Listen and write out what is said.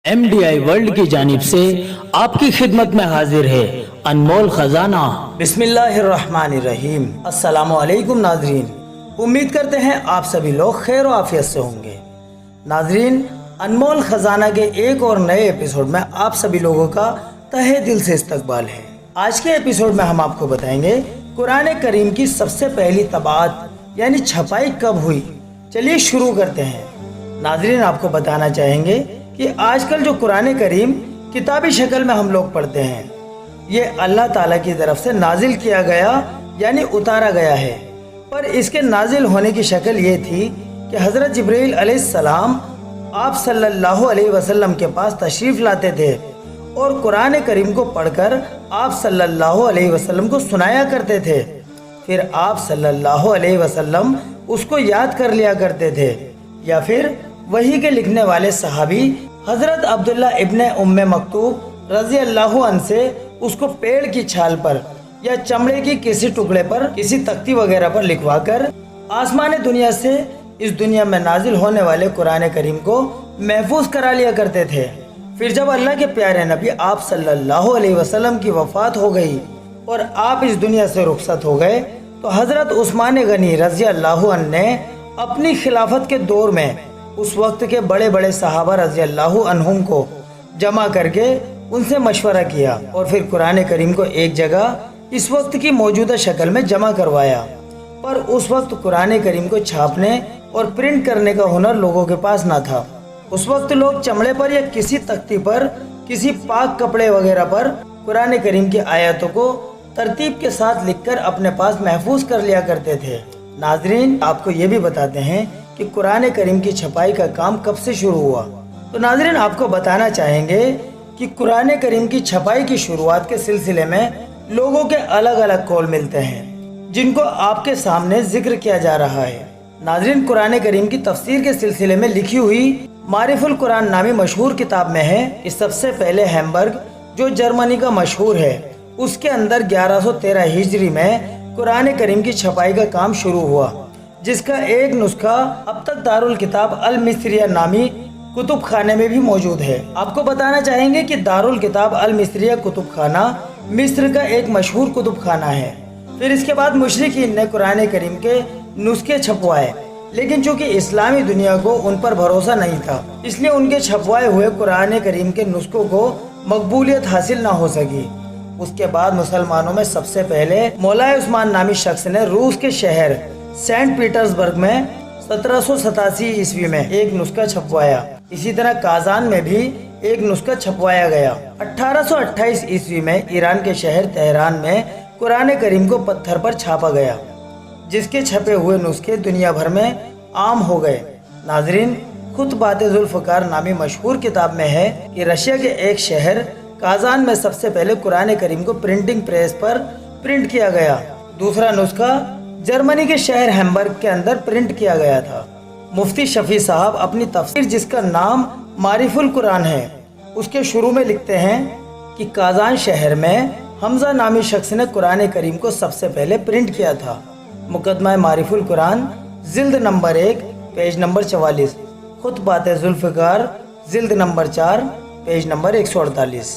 MDI world की जानिब से आपकी खिदमत में हाजिर है अनमोल खजाना। बिस्मिल्लाहिर्रहमानिर्रहीम। अस्सलामु अलैकुम नाजरीन, उम्मीद करते हैं आप सभी लोग खैर और आफियत से होंगे। नाजरीन, अनमोल खजाना के एक और नए एपिसोड में आप सभी लोगों का तहे दिल से इस्तकबाल है। आज के एपिसोड में हम आपको बताएंगे कुरान करीम की सबसे पहली तबाअत यानी छपाई कब हुई। चलिए शुरू करते हैं। नाजरीन, आपको बताना चाहेंगे कि आजकल जो कुरान करीम किताबी शक्ल में हम लोग पढ़ते हैं, ये अल्लाह ताला की तरफ से नाजिल किया गया यानी उतारा गया है। पर इसके नाजिल होने की शक्ल ये थी कि हज़रत जिब्रील अलैहिस्सलाम आप सल्लल्लाहु अलैहि वसल्लम के पास तशरीफ़ लाते थे और कुरान करीम को पढ़कर आप सल्लल्लाहु अलैहि वसल्लम को सुनाया करते थे। फिर आप सल्लल्लाहु अलैहि वसल्लम उसको याद कर लिया करते थे, या फिर वही के लिखने वाले सहाबी हज़रत अब्दुल्ला इब्ने उम्मे मक्तूम रज़ी अल्लाहु अन्हु से उसको पेड़ की छाल पर या चमड़े की किसी टुकड़े पर, किसी तख्ती वगैरह पर लिखवा कर आसमान दुनिया से इस दुनिया में नाजिल होने वाले कुरान करीम को महफूज करा लिया करते थे। फिर जब अल्लाह के प्यारे नबी आप सल्लल्लाहु अलैहि वसल्लम की वफ़ात हो गई और आप इस दुनिया से रुखसत हो गए, तो हज़रत उस्मान गनी रज़ी अल्लाहु अन्हु ने अपनी खिलाफत के दौर में उस वक्त के बड़े बड़े सहाबा रज़ी अल्लाहु अन्हुम को जमा करके उनसे मशवरा किया और फिर कुरान करीम को एक जगह इस वक्त की मौजूदा शक्ल में जमा करवाया। पर उस वक्त कुरान करीम को छापने और प्रिंट करने का हुनर लोगों के पास ना था। उस वक्त लोग चमड़े पर या किसी तख्ती पर, किसी पाक कपड़े वगैरह पर कुरान करीम की आयतों को तरतीब के साथ लिखकर अपने पास महफूज कर लिया करते थे। नाजरीन, आपको ये भी बताते हैं कि कुरान करीम की छपाई का काम कब से शुरू हुआ। तो नाजरीन, आपको बताना चाहेंगे कि कुरान करीम की छपाई की शुरुआत के सिलसिले में लोगों के अलग अलग कौल मिलते हैं, जिनको आपके सामने जिक्र किया जा रहा है। नाजरीन, कुरान करीम की तफसीर के सिलसिले में लिखी हुई मारिफुल कुरान नामी मशहूर किताब में है कि सबसे पहले हैम्बर्ग, जो जर्मनी का मशहूर है, उसके अंदर 1113 हिजरी में कुरान करीम की छपाई का काम शुरू हुआ, जिसका एक नुस्खा अब तक दारुल किताब अल मिस्रिया नामी कुतुब खाने में भी मौजूद है। आपको बताना चाहेंगे कि दारुल किताब अल मिस्रिया कुतुब खाना मिस्र का एक मशहूर कुतुब खाना है। फिर इसके बाद मुशरिकीन ने कुरान करीम के नुस्खे छपवाए, लेकिन चूंकि इस्लामी दुनिया को उन पर भरोसा नहीं था, इसलिए उनके छपवाए हुए कुरान करीम के नुस्खों को मकबूलियत हासिल ना हो सकी। उसके बाद मुसलमानों में सबसे पहले मौलाए उस्मान नामी शख्स ने रूस के शहर सेंट पीटर्सबर्ग में 1787 ईस्वी में एक नुस्खा छपवाया। इसी तरह काजान में भी एक नुस्खा छपवाया गया। 1828 ईस्वी में ईरान के शहर तेहरान में कुरान करीम को पत्थर पर छापा गया, जिसके छपे हुए नुस्खे दुनिया भर में आम हो गए। नाजरीन, खुतबाते जुल्फ़कार नामी मशहूर किताब में है कि रशिया के एक शहर काजान में सबसे पहले कुरान करीम को प्रिंटिंग प्रेस पर प्रिंट किया गया। दूसरा नुस्खा जर्मनी के शहर हैम्बर्ग के अंदर प्रिंट किया गया था। मुफ्ती शफी साहब अपनी तफसीर, जिसका नाम मारिफुल कुरान है, उसके शुरू में लिखते हैं कि काजान शहर में हमजा नामी शख्स ने कुरान करीम को सबसे पहले प्रिंट किया था। मुकदमा मारिफुल कुरान, जिल्द नंबर 1, पेज नंबर 44, खुतबाते जुल्फ़कार, जिल्द नंबर 4, पेज नंबर 148।